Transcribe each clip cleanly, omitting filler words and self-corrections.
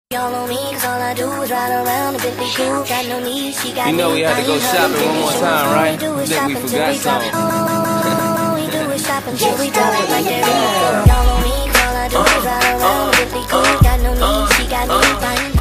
Y'all on me, cause all I do is ride around a bit big shoes. Got no need, she got you know we had to go shopping one more time, right? I think we forgot something. All we do is shop until we drop it like that. Y'all on me, cause all I do is ride around a bit big shoes. Got no need, she got me fine.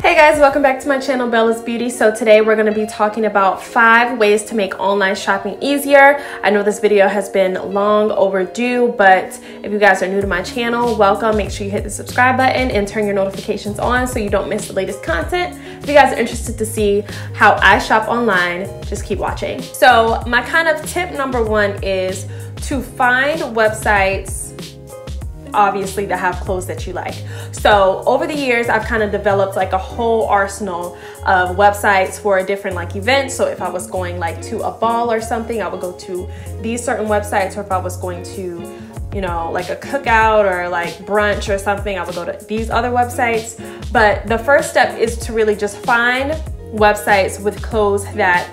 Hey guys, welcome back to my channel, Bella's Beauty. So today we're going to be talking about 5 ways to make online shopping easier. I know this video has been long overdue, but if you guys are new to my channel, welcome. Make sure you hit the subscribe button and turn your notifications on so you don't miss the latest content. If you guys are interested to see how I shop online, just keep watching. So my kind of tip number 1 is to find websites obviously that have clothes that you like. So over the years I've kind of developed like a whole arsenal of websites for different like events. So if I was going like to a ball or something, I would go to these certain websites, or if I was going to, you know, like a cookout or like brunch or something, I would go to these other websites. But the first step is to really just find websites with clothes that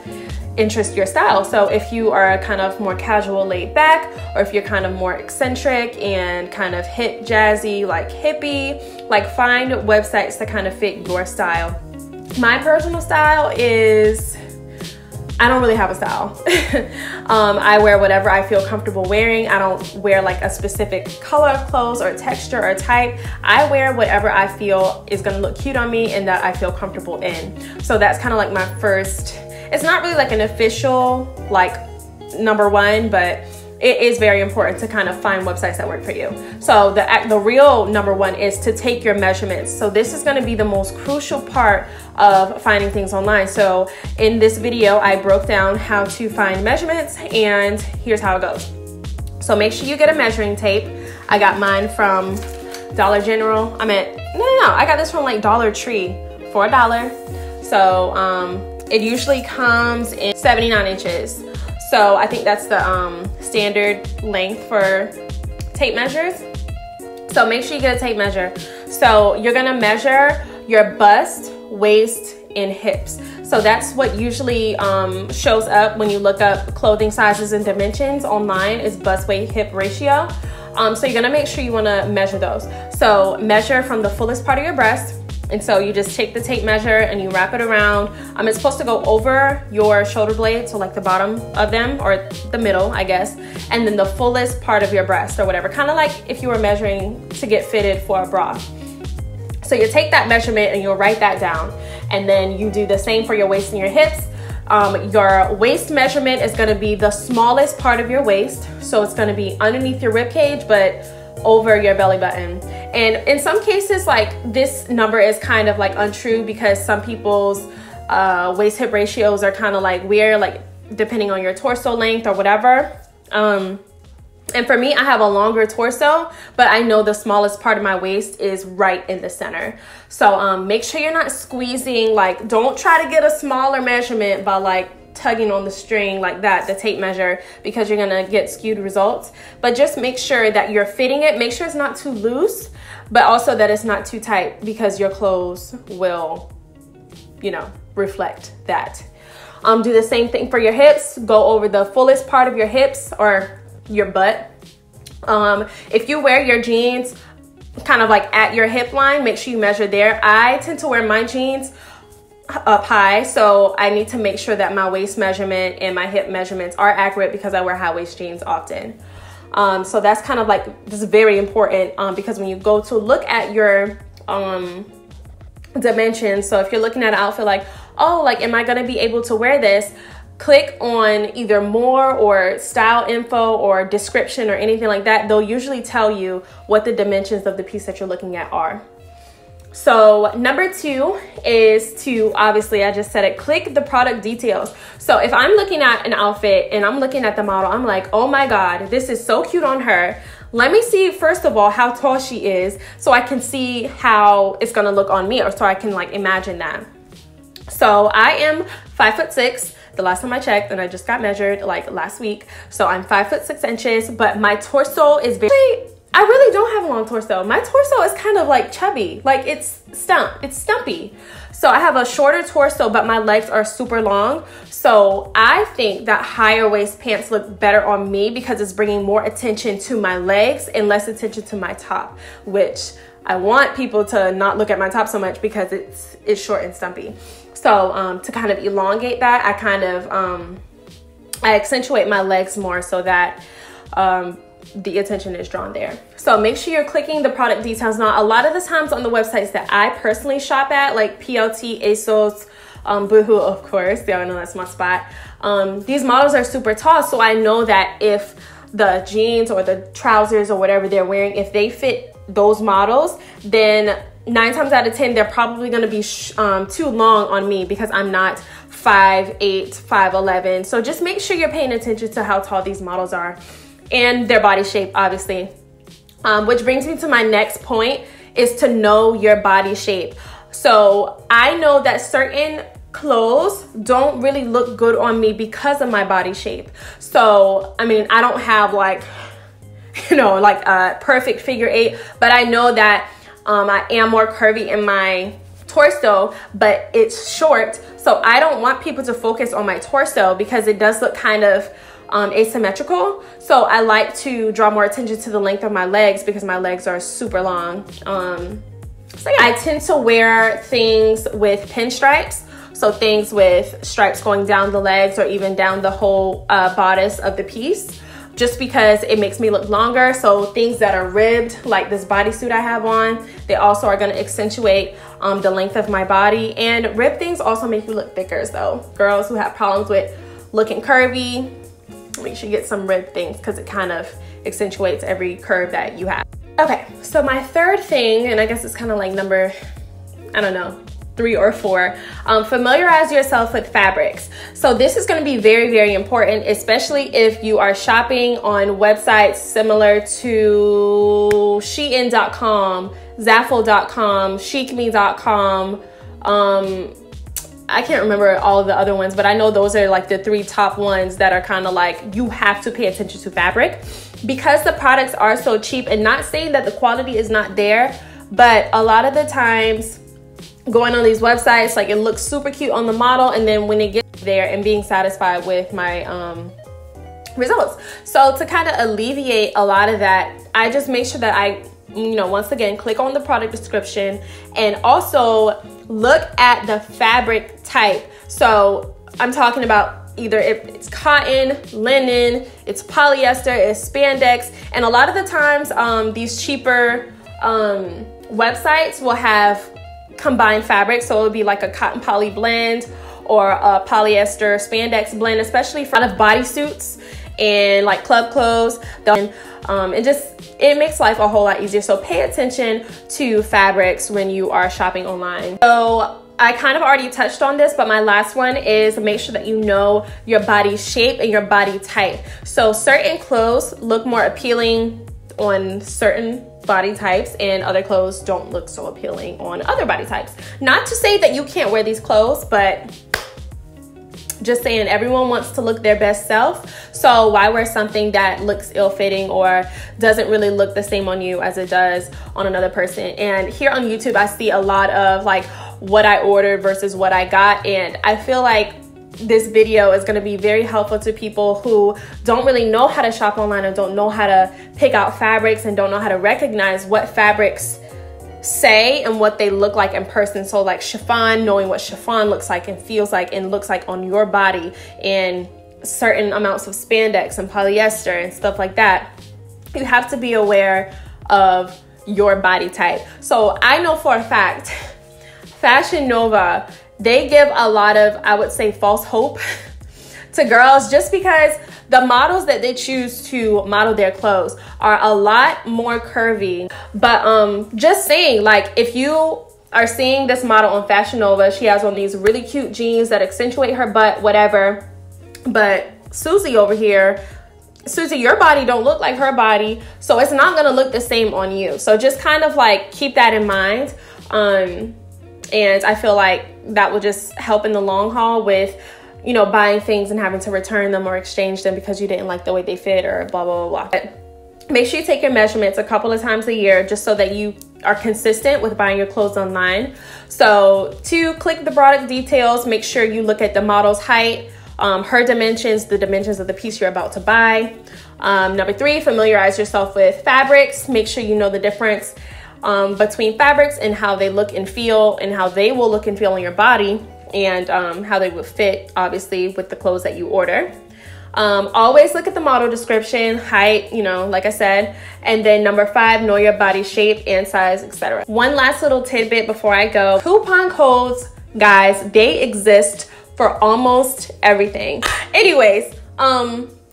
interest your style. So if you are kind of more casual, laid back, or if you're kind of more eccentric and kind of hip, jazzy, like hippie, like find websites that kind of fit your style. My personal style is, I don't really have a style. I wear whatever I feel comfortable wearing. I don't wear like a specific color of clothes or texture or type. I wear whatever I feel is gonna look cute on me and that I feel comfortable in. So that's kind of like my first. It's not really like an official like number 1, but it is very important to kind of find websites that work for you. So the real number 1 is to take your measurements. So this is going to be the most crucial part of finding things online. So in this video, I broke down how to find measurements, and here's how it goes. So make sure you get a measuring tape. I got mine from Dollar General. I got this from like Dollar Tree for $1. So it usually comes in 79 inches. So I think that's the standard length for tape measures. So make sure you get a tape measure. So you're gonna measure your bust, waist, and hips. So that's what usually shows up when you look up clothing sizes and dimensions online, is bust, waist, hip ratio. So you're gonna make sure you wanna measure those. So measure from the fullest part of your breast. And so you just take the tape measure and you wrap it around. It's supposed to go over your shoulder blade, so like the bottom of them, or the middle, I guess. And then the fullest part of your breast or whatever. Kind of like if you were measuring to get fitted for a bra. So you take that measurement and you'll write that down. And then you do the same for your waist and your hips. Your waist measurement is gonna be the smallest part of your waist. So it's gonna be underneath your rib cage, but over your belly button. And in some cases, like this number is kind of like untrue, because some people's waist hip ratios are kind of like weird, like depending on your torso length or whatever. And for me, I have a longer torso, but I know the smallest part of my waist is right in the center. So make sure you're not squeezing, like don't try to get a smaller measurement by like tugging on the string like that, the tape measure, because you're gonna get skewed results. But just make sure that you're fitting it. Make sure it's not too loose, but also that it's not too tight, because your clothes will, you know, reflect that. Do the same thing for your hips. Go over the fullest part of your hips or your butt. If you wear your jeans kind of like at your hip line, make sure you measure there. I tend to wear my jeans up high, so I need to make sure that my waist measurement and my hip measurements are accurate, because I wear high waist jeans often. So that's kind of like, this is very important, because when you go to look at your dimensions, so if you're looking at an outfit like, oh, like am I gonna be able to wear this, click on either more or style info or description or anything like that. They'll usually tell you what the dimensions of the piece that you're looking at are. So number 2 is to, obviously I just said it, click the product details. So if I'm looking at an outfit and I'm looking at the model, I'm like, oh my God, this is so cute on her. Let me see, first of all, how tall she is, so I can see how it's gonna look on me, or so I can like imagine that. So I am 5'6". The last time I checked, and I just got measured like last week. So I'm 5'6" inches, but my torso is very, I really don't have a long torso. My torso is kind of like chubby, like it's stumpy. So I have a shorter torso, but my legs are super long. So I think that higher waist pants look better on me, because it's bringing more attention to my legs and less attention to my top, which I want people to not look at my top so much because it's short and stumpy. So to kind of elongate that, I kind of I accentuate my legs more so that the attention is drawn there. So make sure you're clicking the product details. Now, a lot of the times on the websites that I personally shop at, like PLT, ASOS, Boohoo, of course, y'all know that's my spot. These models are super tall, so I know that if the jeans or the trousers or whatever they're wearing, if they fit those models, then 9 times out of 10, they're probably going to be too long on me because I'm not 5'8", 5'11". So just make sure you're paying attention to how tall these models are and their body shape, obviously. Which brings me to my next point, is to know your body shape. So I know that certain clothes don't really look good on me because of my body shape. So, I mean, I don't have like, you know, like a perfect figure 8, but I know that I am more curvy in my torso, but it's short. So I don't want people to focus on my torso because it does look kind of asymmetrical. So I like to draw more attention to the length of my legs because my legs are super long. So yeah, I tend to wear things with pinstripes. So things with stripes going down the legs or even down the whole bodice of the piece, just because it makes me look longer. So things that are ribbed, like this bodysuit I have on, they also are gonna accentuate the length of my body. And ribbed things also make you look thicker. So girls who have problems with looking curvy, make sure you get some ribbed things because it kind of accentuates every curve that you have. Okay, so my third thing, and I guess it's kind of like number, I don't know, 3 or 4, familiarize yourself with fabrics. So this is going to be very, very important, especially if you are shopping on websites similar to Shein.com, Zaful.com, Chicme.com. I can't remember all of the other ones, but I know those are like the 3 top ones that are kind of like, you have to pay attention to fabric because the products are so cheap. And not saying that the quality is not there, but a lot of the times going on these websites, like it looks super cute on the model, and then when it gets there and being satisfied with my results. So to kind of alleviate a lot of that, I just make sure that I, you know, once again, click on the product description and also look at the fabric type. So I'm talking about either if it's cotton, linen, it's polyester, it's spandex, and a lot of the times these cheaper websites will have combined fabric. So it would be like a cotton poly blend or a polyester spandex blend, especially for a lot of bodysuits and like club clothes. It makes life a whole lot easier. So pay attention to fabrics when you are shopping online. So I kind of already touched on this, but my last one is make sure that you know your body shape and your body type. So certain clothes look more appealing on certain body types and other clothes don't look so appealing on other body types. Not to say that you can't wear these clothes, but just saying everyone wants to look their best self. So why wear something that looks ill-fitting or doesn't really look the same on you as it does on another person? And here on YouTube, I see a lot of like what I ordered versus what I got. And I feel like this video is going to be very helpful to people who don't really know how to shop online and don't know how to pick out fabrics and don't know how to recognize what fabrics say and what they look like in person. So like chiffon, knowing what chiffon looks like and feels like and looks like on your body, and certain amounts of spandex and polyester and stuff like that. You have to be aware of your body type. So I know for a fact, Fashion Nova, they give a lot of, I would say, false hope to girls just because the models that they choose to model their clothes are a lot more curvy. But just saying, like, if you are seeing this model on Fashion Nova, she has on these really cute jeans that accentuate her butt, whatever. But Susie over here, Susie, your body don't look like her body, so it's not gonna look the same on you. So just kind of like keep that in mind. And I feel like that will just help in the long haul with, you know, buying things and having to return them or exchange them because you didn't like the way they fit or blah, blah, blah, blah. But make sure you take your measurements a couple of times a year just so that you are consistent with buying your clothes online. So to click the product details, make sure you look at the model's height, her dimensions, the dimensions of the piece you're about to buy. Number 3, familiarize yourself with fabrics. Make sure you know the difference between fabrics and how they look and feel, and how they will look and feel on your body, and how they would fit, obviously, with the clothes that you order. Always look at the model description, height, you know, like I said. And then number 5, know your body shape and size, etc. One last little tidbit before I go. Coupon codes, guys, they exist for almost everything. Anyways,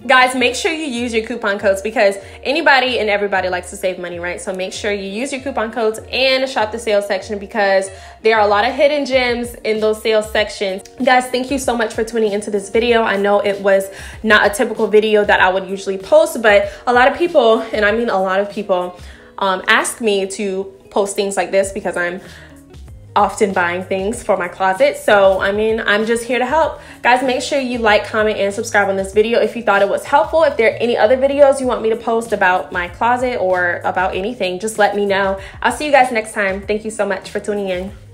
guys, make sure you use your coupon codes, because anybody and everybody likes to save money, right? So make sure you use your coupon codes and shop the sales section, because there are a lot of hidden gems in those sales sections. Guys, thank you so much for tuning into this video. I know it was not a typical video that I would usually post, but a lot of people, and I mean a lot of people, ask me to post things like this because I'm often buying things for my closet. So I mean, I'm just here to help. Guys, make sure you like, comment, and subscribe on this video if you thought it was helpful. If there are any other videos you want me to post about my closet or about anything, just let me know. I'll see you guys next time. Thank you so much for tuning in.